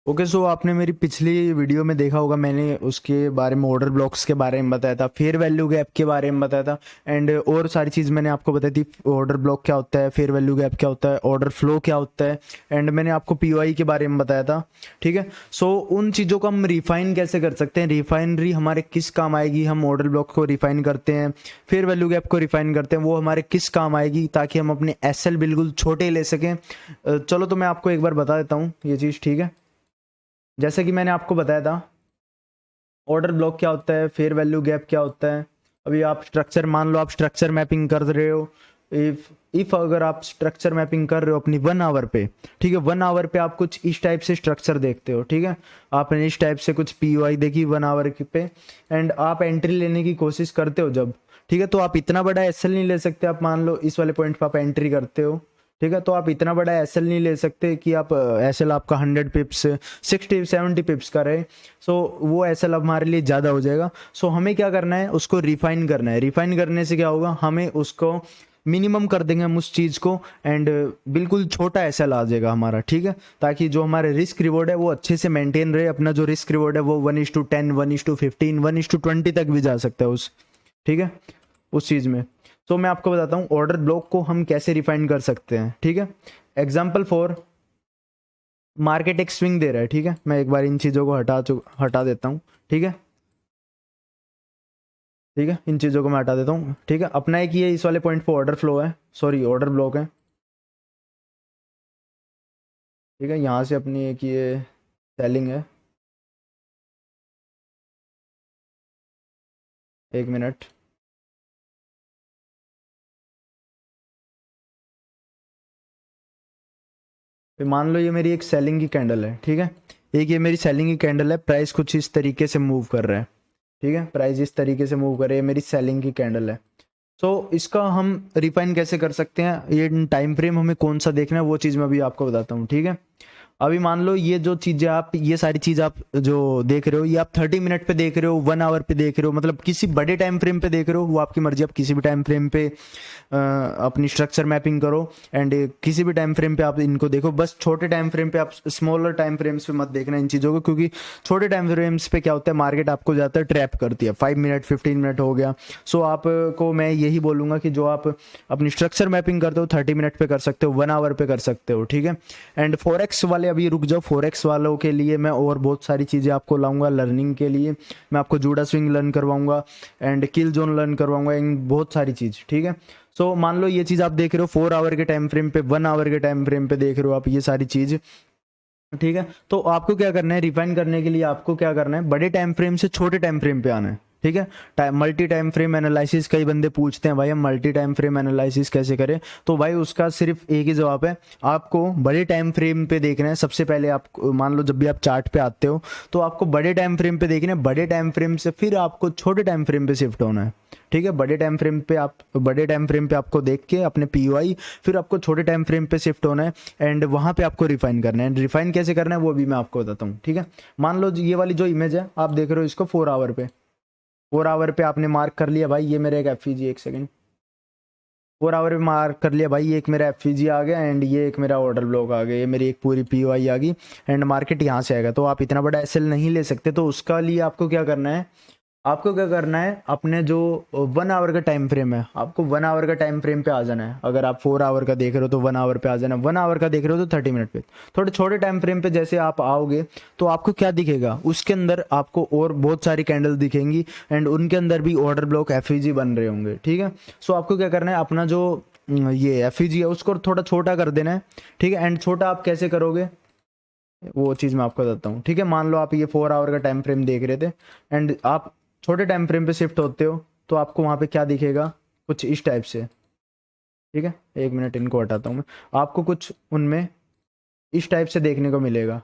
Okay so आपने मेरी पिछली वीडियो में देखा होगा, मैंने उसके बारे में ऑर्डर ब्लॉक्स के बारे में बताया था, फेयर वैल्यू गैप के बारे में बताया था एंड और सारी चीज़ मैंने आपको बताई थी। ऑर्डर ब्लॉक क्या होता है, फेयर वैल्यू गैप क्या होता है, ऑर्डर फ्लो क्या होता है एंड मैंने आपको पीओआई के बारे में बताया था। ठीक है, सो उन चीज़ों को हम रिफाइन कैसे कर सकते हैं, रिफाइनरी हमारे किस काम आएगी, हम ऑर्डर ब्लॉक को रिफाइन करते हैं, फेयर वैल्यू गैप को रिफाइन करते हैं, वो हमारे किस काम आएगी ताकि हम अपने एसएल बिल्कुल छोटे ले सकें। चलो तो मैं आपको एक बार बता देता हूँ ये चीज़। ठीक है, जैसे कि मैंने आपको बताया था ऑर्डर ब्लॉक क्या होता है, फेयर वैल्यू गैप क्या होता है। अभी आप स्ट्रक्चर, मान लो आप स्ट्रक्चर मैपिंग कर रहे हो, इफ अगर आप स्ट्रक्चर मैपिंग कर रहे हो अपनी 1 आवर पे, ठीक है, 1 आवर पे आप कुछ इस टाइप से स्ट्रक्चर देखते हो। ठीक है, आपने इस टाइप से कुछ पीओआई देखी 1 आवर पे एंड आप एंट्री लेने की कोशिश करते हो जब, ठीक है, तो आप इतना बड़ा एसएल नहीं ले सकते। आप मान लो इस वाले पॉइंट पे आप एंट्री करते हो, ठीक है, तो आप इतना बड़ा एसएल नहीं ले सकते कि आप एसएल आपका 100 पिप्स 60-70 पिप्स का रहे। सो वो एसएल हमारे लिए ज़्यादा हो जाएगा। सो हमें क्या करना है, उसको रिफाइन करना है। रिफाइन करने से क्या होगा, हमें उसको मिनिमम कर देंगे हम उस चीज़ को एंड बिल्कुल छोटा एसएल आ जाएगा हमारा। ठीक है, ताकि जो हमारे रिस्क रिवॉर्ड है वो अच्छे से मेंटेन रहे। अपना जो रिस्क रिवॉर्ड है वो 1:10 1:15 1:20 तक भी जा सकता है उस, ठीक है, उस चीज़ में। तो मैं आपको बताता हूँ ऑर्डर ब्लॉक को हम कैसे रिफाइन कर सकते हैं। ठीक है, एग्जाम्पल फॉर मार्केट एक स्विंग दे रहा है। ठीक है, मैं एक बार इन चीज़ों को हटा देता हूँ। ठीक है, ठीक है, इन चीज़ों को मैं हटा देता हूँ। ठीक है, अपना एक ये इस वाले पॉइंट पर ऑर्डर फ्लो है, सॉरी ऑर्डर ब्लॉक है। ठीक है, यहाँ से अपनी एक ये सेलिंग है। एक मिनट, फिर मान लो ये मेरी एक सेलिंग की कैंडल है। ठीक है, एक ये मेरी सेलिंग की कैंडल है, प्राइस कुछ इस तरीके से मूव कर रहा है। ठीक है, प्राइस इस तरीके से मूव कर रही है, मेरी सेलिंग की कैंडल है। तो इसका हम रिफाइन कैसे कर सकते हैं, ये टाइम फ्रेम हमें कौन सा देखना है वो चीज़ मैं अभी आपको बताता हूँ। ठीक है, अभी मान लो ये जो चीज़ें आप, ये सारी चीज़ आप जो देख रहे हो, ये आप 30 मिनट पे देख रहे हो, 1 आवर पे देख रहे हो, मतलब किसी बड़े टाइम फ्रेम पे देख रहे हो, वो आपकी मर्जी। आप किसी भी टाइम फ्रेम पे अपनी स्ट्रक्चर मैपिंग करो एंड किसी भी टाइम फ्रेम पे आप इनको देखो। बस छोटे टाइम फ्रेम पे, आप स्मॉलर टाइम फ्रेम्स पे मत देखना इन चीज़ों को, क्योंकि छोटे टाइम फ्रेम्स पे क्या होता है, मार्केट आपको ज़्यादातर ट्रैप करती है। 5 मिनट 15 मिनट हो गया। सो आपको मैं यही बोलूँगा कि जो आप अपनी स्ट्रक्चर मैपिंग करते हो 30 मिनट पे कर सकते हो, 1 आवर पे कर सकते हो। ठीक है, एंड फॉरेक्स वाले अभी रुक जाओ, फॉरेक्स वालों के लिए मैं और बहुत सारी चीज़ें आपको लाऊंगा लर्निंग के लिए। मैं आपको जूडा स्विंग लर्न करवाऊंगा एंड किल जोन लर्न करवाऊंगा एंड बहुत सारी चीज़। ठीक है, सो मान लो ये चीज़ आप देख रहे हो 4 आवर के टाइम फ्रेम पे, 1 आवर के टाइम फ्रेम पे देख रहे हो आप ये सारी चीज़। ठीक है, तो आपको क्या करना है, रिफाइन करने के लिए आपको क्या करना है, बड़े टाइम फ्रेम से छोटे टाइम फ्रेम पे आना है। ठीक है, मल्टी टाइम फ्रेम एनालिसिस, कई बंदे पूछते हैं भाई हम मल्टी टाइम फ्रेम एनालिसिस कैसे करें, तो भाई उसका सिर्फ एक ही जवाब है, आपको बड़े टाइम फ्रेम पे देखना है। सबसे पहले आप मान लो जब भी आप चार्ट पे आते हो तो आपको बड़े टाइम फ्रेम पे देखना है, बड़े टाइम फ्रेम से फिर आपको छोटे टाइम फ्रेम पे शिफ्ट होना है। ठीक है, बड़े टाइम फ्रेम पे आप, बड़े टाइम फ्रेम पे आपको देख के अपने पीओआई, फिर आपको छोटे टाइम फ्रेम पे शिफ्ट होना है एंड वहाँ पे आपको रिफाइन करना है। रिफाइन कैसे करना है वो भी मैं आपको बताता हूँ। ठीक है, मान लो ये वाली जो इमेज है आप देख रहे हो इसको 4 आवर पे, 4 आवर पे आपने मार्क कर लिया भाई, ये मेरा एक एफईजी, एक सेकंड, 4 आवर पे मार्क कर लिया भाई, ये एक मेरा एफईजी आ गया एंड ये एक मेरा ऑर्डर ब्लॉक आ गया, ये मेरी एक पूरी पीओआई आ गई एंड मार्केट यहाँ से आएगा। तो आप इतना बड़ा एसएल नहीं ले सकते, तो उसका लिए आपको क्या करना है, आपको क्या करना है, अपने जो 1 आवर का टाइम फ्रेम है, आपको 1 आवर का टाइम फ्रेम पे आ जाना है। अगर आप 4 आवर का देख रहे हो तो 1 आवर पे आ जाना है, 1 आवर का देख रहे हो तो 30 मिनट पे। थोड़े छोटे टाइम फ्रेम पे जैसे आप आओगे तो आपको क्या दिखेगा, उसके अंदर आपको और बहुत सारी कैंडल दिखेंगी एंड उनके अंदर भी ऑर्डर ब्लॉक एफईजी बन रहे होंगे। ठीक है, सो आपको क्या करना है, अपना जो ये एफईजी है उसको थोड़ा छोटा कर देना है। ठीक है, एंड छोटा आप कैसे करोगे वो चीज़ मैं आपको बताता हूँ। ठीक है, मान लो आप ये 4 आवर का टाइम फ्रेम देख रहे थे एंड आप छोटे टाइम फ्रेम पे शिफ्ट होते हो तो आपको वहाँ पे क्या दिखेगा, कुछ इस टाइप से। ठीक है, एक मिनट इनको हटाता हूँ मैं, आपको कुछ उनमें इस टाइप से देखने को मिलेगा।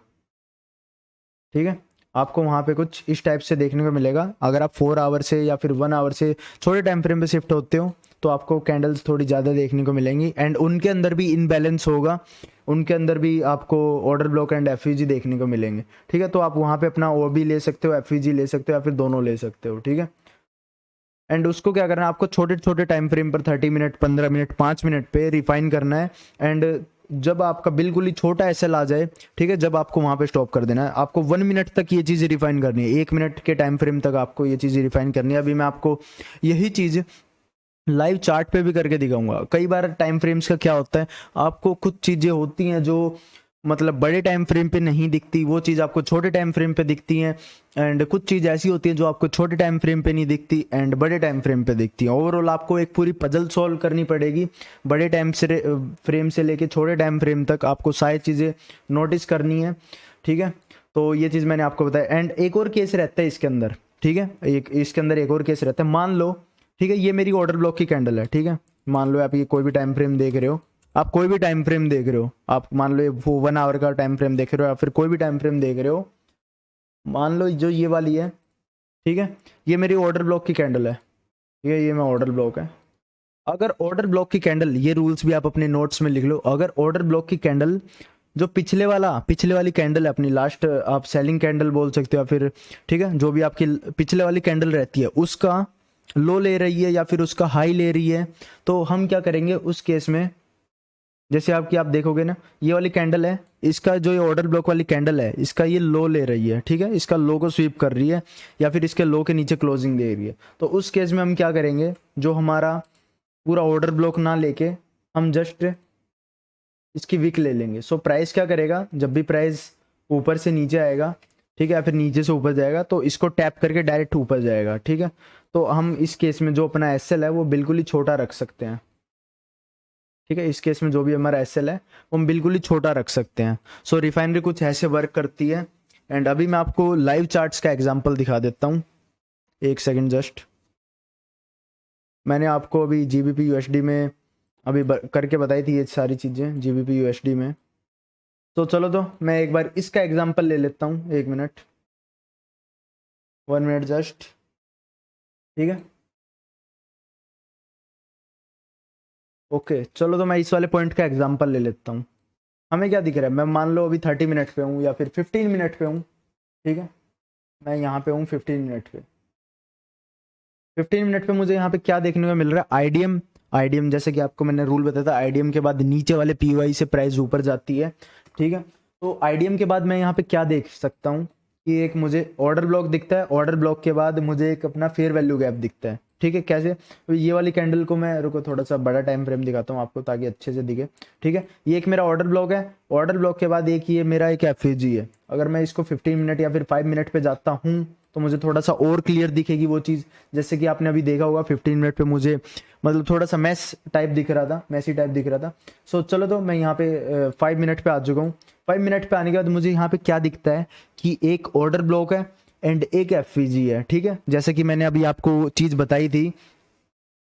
ठीक है, आपको वहाँ पे कुछ इस टाइप से देखने को मिलेगा। अगर आप 4 आवर से या फिर 1 आवर से छोटे टाइम फ्रेम पे शिफ्ट होते हो तो आपको कैंडल्स थोड़ी ज़्यादा देखने को मिलेंगी एंड उनके अंदर भी इनबैलेंस होगा, उनके अंदर भी आपको ऑर्डर ब्लॉक एंड एफईजी देखने को मिलेंगे। ठीक है, तो आप वहाँ पे अपना ओ भी ले सकते हो, एफईजी ले सकते हो या फिर दोनों ले सकते हो। ठीक है, एंड उसको क्या करना है, आपको छोटे छोटे टाइम फ्रेम पर 30 मिनट 15 मिनट 5 मिनट पे रिफाइन करना है एंड जब आपका बिल्कुल ही छोटा एसएल आ जाए, ठीक है, जब आपको वहाँ पे स्टॉप कर देना है। आपको 1 मिनट तक ये चीज़ रिफाइन करनी है, 1 मिनट के टाइम फ्रेम तक आपको ये चीज़ रिफाइन करनी है। अभी मैं आपको यही चीज़ लाइव चार्ट पे भी करके दिखाऊंगा। कई बार टाइम फ्रेम्स का क्या होता है, आपको कुछ चीज़ें होती हैं जो मतलब बड़े टाइम फ्रेम पे नहीं दिखती, वो चीज़ आपको छोटे टाइम फ्रेम पे दिखती हैं। एंड कुछ चीज़ ऐसी होती है जो आपको छोटे टाइम फ्रेम पे नहीं दिखती एंड बड़े टाइम फ्रेम पे दिखती है। ओवरऑल आपको एक पूरी पजल सॉल्व करनी पड़ेगी, बड़े टाइम से फ्रेम से लेके छोटे टाइम फ्रेम तक आपको सारी चीज़ें नोटिस करनी है, ठीक है। तो ये चीज़ मैंने आपको बताया। एंड एक और केस रहता है इसके अंदर, ठीक है, इसके अंदर एक और केस रहता है। मान लो, ठीक है, ये मेरी ऑर्डर ब्लॉक की कैंडल है, ठीक है। मान लो आप ये कोई भी टाइम फ्रेम देख रहे हो, आप कोई भी टाइम फ्रेम देख रहे हो, आप मान लो वो 1 आवर का टाइम फ्रेम देख रहे हो या फिर कोई भी टाइम फ्रेम देख रहे हो, मान लो जो ये वाली है, ठीक है, ये मेरी ऑर्डर ब्लॉक की कैंडल है, ठीक है, ये मैं ऑर्डर ब्लॉक है। अगर ऑर्डर ब्लॉक की कैंडल, ये रूल्स भी आप अपने नोट्स में लिख लो, अगर ऑर्डर ब्लॉक की कैंडल जो पिछले वाली कैंडल है अपनी लास्ट, आप सेलिंग कैंडल बोल सकते हो या फिर, ठीक है, जो भी आपकी पिछले वाली कैंडल रहती है उसका लो ले रही है या फिर उसका हाई ले रही है, तो हम क्या करेंगे उस केस में। जैसे आप देखोगे ना, ये वाली कैंडल है, इसका जो ये ऑर्डर ब्लॉक वाली कैंडल है, इसका ये लो ले रही है, ठीक है, इसका लो को स्वीप कर रही है या फिर इसके लो के नीचे क्लोजिंग दे रही है। तो उस केस में हम क्या करेंगे, जो हमारा पूरा ऑर्डर ब्लॉक ना लेके हम जस्ट इसकी विक ले लेंगे। सो प्राइस क्या करेगा, जब भी प्राइस ऊपर से नीचे आएगा, ठीक है, या फिर नीचे से ऊपर जाएगा, तो इसको टैप करके डायरेक्ट ऊपर जाएगा, ठीक है। तो हम इस केस में जो अपना एसएल है वो बिल्कुल ही छोटा रख सकते हैं, ठीक है। इस केस में जो भी हमारा एसएल है वो हम बिल्कुल ही छोटा रख सकते हैं। सो रिफाइनरी कुछ ऐसे वर्क करती है। एंड अभी मैं आपको लाइव चार्ट्स का एग्जांपल दिखा देता हूँ, एक सेकंड जस्ट। मैंने आपको अभी जीबीपी यूएसडी में अभी करके बताई थी ये सारी चीज़ें जीबीपी यूएसडी में। तो चलो, तो मैं एक बार इसका एग्जांपल ले लेता हूँ, 1 मिनट, 1 मिनट जस्ट, ठीक है। ओके, चलो, तो मैं इस वाले पॉइंट का एग्जांपल ले लेता हूँ। हमें क्या दिख रहा है, मैं मान लो अभी 30 मिनट पे हूँ या फिर 15 मिनट पे हूँ, ठीक है। मैं यहाँ पे हूँ 15 मिनट पे। 15 मिनट पे मुझे यहाँ पे क्या देखने को मिल रहा है, आईडीएम जैसे कि आपको मैंने रूल बताया था, आईडीएम के बाद नीचे वाले पीवाई से प्राइस ऊपर जाती है, ठीक है। तो आईडीएम के बाद मैं यहाँ पे क्या देख सकता हूँ कि एक मुझे ऑर्डर ब्लॉक दिखता है, ऑर्डर ब्लॉक के बाद मुझे एक अपना फेयर वैल्यू गैप दिखता है, ठीक है। कैसे, तो ये वाली कैंडल को मैं, रुको थोड़ा सा बड़ा टाइम फ्रेम दिखाता हूँ आपको ताकि अच्छे से दिखे, ठीक है। ये एक मेरा ऑर्डर ब्लॉक है, ऑर्डर ब्लॉक के बाद एक ये मेरा एक एफएजी है। अगर मैं इसको 15 मिनट या फिर 5 मिनट पे जाता हूँ तो मुझे थोड़ा सा और क्लियर दिखेगी वो चीज़। जैसे कि आपने अभी देखा होगा 15 मिनट पे मुझे मतलब थोड़ा सा मैसी टाइप दिख रहा था। सो चलो, तो मैं यहाँ पे 5 मिनट पे आ चुका हूँ। 5 मिनट पे आने के बाद मुझे यहाँ पे क्या दिखता है कि एक ऑर्डर ब्लॉक है एंड एक एफवीजी है, ठीक है। जैसे कि मैंने अभी आपको चीज़ बताई थी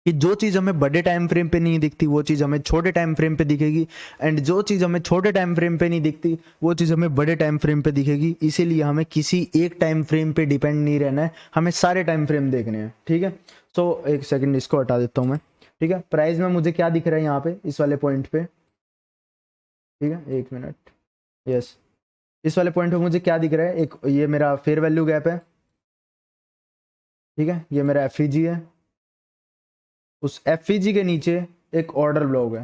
कि जो चीज़ हमें बड़े टाइम फ्रेम पे नहीं दिखती वो चीज़ हमें छोटे टाइम फ्रेम पे दिखेगी, एंड जो चीज़ हमें छोटे टाइम फ्रेम पे नहीं दिखती वो चीज़ हमें बड़े टाइम फ्रेम पे दिखेगी। इसीलिए हमें किसी एक टाइम फ्रेम पे डिपेंड नहीं रहना है, हमें सारे टाइम फ्रेम देखने हैं, ठीक है। सो एक सेकंड इसको हटा देता हूँ मैं, ठीक है। प्राइस में मुझे क्या दिख रहा है यहाँ पे इस वाले पॉइंट पे, ठीक है, 1 मिनट, यस, इस वाले पॉइंट पे मुझे क्या दिख रहा है, एक ये मेरा फेयर वैल्यू गैप है, ठीक है, ये मेरा एफईजी है, उस एफईजी के नीचे एक ऑर्डर ब्लॉक है,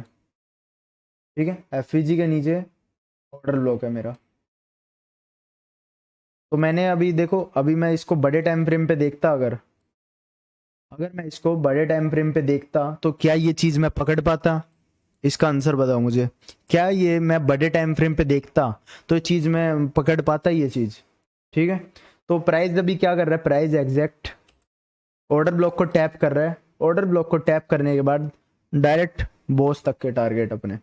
ठीक है, एफईजी के नीचे ऑर्डर ब्लॉक है मेरा। तो मैंने अभी देखो, अभी मैं इसको बड़े टाइम फ्रेम पे देखता, अगर मैं इसको बड़े टाइम फ्रेम पे देखता तो क्या ये चीज़ मैं पकड़ पाता, इसका आंसर बताओ मुझे। क्या ये मैं बड़े टाइम फ्रेम पे देखता तो ये चीज़ मैं पकड़ पाता ये चीज़, ठीक है। तो प्राइस अभी क्या कर रहा है, प्राइस एग्जैक्ट ऑर्डर ब्लॉक को टैप कर रहा है, ऑर्डर ब्लॉक को टैप करने के बाद डायरेक्ट बॉस तक के टारगेट अपने,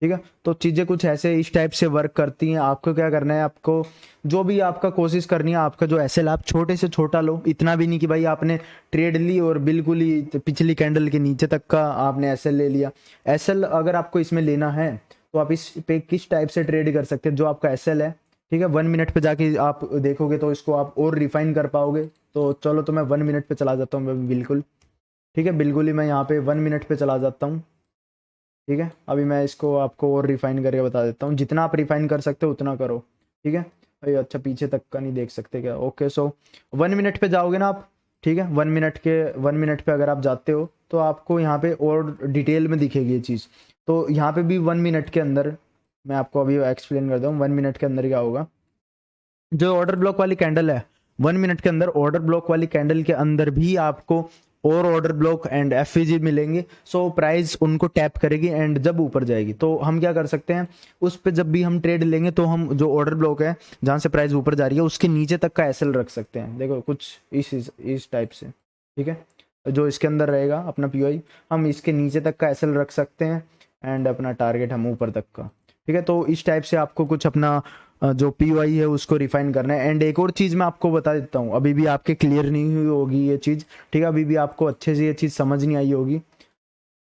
ठीक है। तो चीज़ें कुछ ऐसे इस टाइप से वर्क करती हैं। आपको क्या करना है, आपको जो भी आपका कोशिश करनी है, आपका जो एसएल आप छोटे से छोटा लो, इतना भी नहीं कि भाई आपने ट्रेड ली और बिल्कुल ही पिछली कैंडल के नीचे तक का आपने एसएल ले लिया। एसएल अगर आपको इसमें लेना है तो आप इस पे किस टाइप से ट्रेड कर सकते हैं, जो आपका एसएल है, ठीक है। 1 मिनट पे जाके आप देखोगे तो इसको आप और रिफाइन कर पाओगे। तो चलो, तो मैं 1 मिनट पे चला जाता हूँ बिल्कुल, ठीक है, बिल्कुल ही मैं यहाँ पे 1 मिनट पे चला जाता हूँ, ठीक है। अभी मैं इसको आपको और रिफाइन करके बता देता हूँ, जितना आप रिफाइन कर सकते हो उतना करो, ठीक है भाई। अच्छा, पीछे तक का नहीं देख सकते क्या, ओके। सो 1 मिनट पे जाओगे ना आप, ठीक है, 1 मिनट पे अगर आप जाते हो तो आपको यहाँ पे और डिटेल में दिखेगी ये चीज़। तो यहाँ पे भी 1 मिनट के अंदर मैं आपको अभी एक्सप्लेन करता हूँ 1 मिनट के अंदर क्या होगा। जो ऑर्डर ब्लॉक वाली कैंडल है 1 मिनट के अंदर, ऑर्डर ब्लॉक वाली कैंडल के अंदर भी आपको और ऑर्डर ब्लॉक एंड एफवीजी मिलेंगे। सो प्राइस उनको टैप करेगी एंड जब ऊपर जाएगी तो हम क्या कर सकते हैं, उस पे जब भी हम ट्रेड लेंगे तो हम जो ऑर्डर ब्लॉक है जहाँ से प्राइस ऊपर जा रही है उसके नीचे तक का एसएल रख सकते हैं। देखो कुछ इस टाइप से, ठीक है। जो इसके अंदर रहेगा अपना पीओआई, हम इसके नीचे तक का एसएल रख सकते हैं एंड अपना टारगेट हम ऊपर तक का, ठीक है। तो इस टाइप से आपको कुछ अपना जो पीओआई है उसको रिफाइन करना है। एंड एक और चीज़ मैं आपको बता देता हूँ, अभी भी आपके क्लियर नहीं हुई होगी ये चीज़, ठीक है, अभी भी आपको अच्छे से ये चीज़ समझ नहीं आई होगी,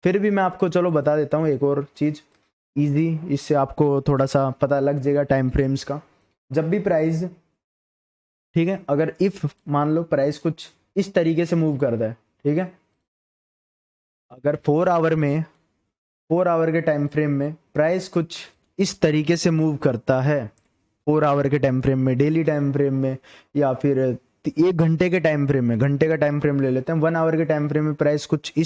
फिर भी मैं आपको चलो बता देता हूँ एक और चीज़ इजी, इससे आपको थोड़ा सा पता लग जाएगा टाइम फ्रेम्स का। जब भी प्राइस, ठीक है, अगर इफ मान लो प्राइस कुछ इस तरीके से मूव करता है, ठीक है, अगर 4 आवर के टाइम फ्रेम में प्राइस कुछ इस तरीके से मूव करता है, 4 आवर के टाइम फ्रेम में, डेली टाइम फ्रेम में, या फिर 1 घंटे के टाइम फ्रेम में, घंटे का टाइम फ्रेम ले लेते हैं, 1 आवर के टाइम फ्रेम में प्राइस कुछ इस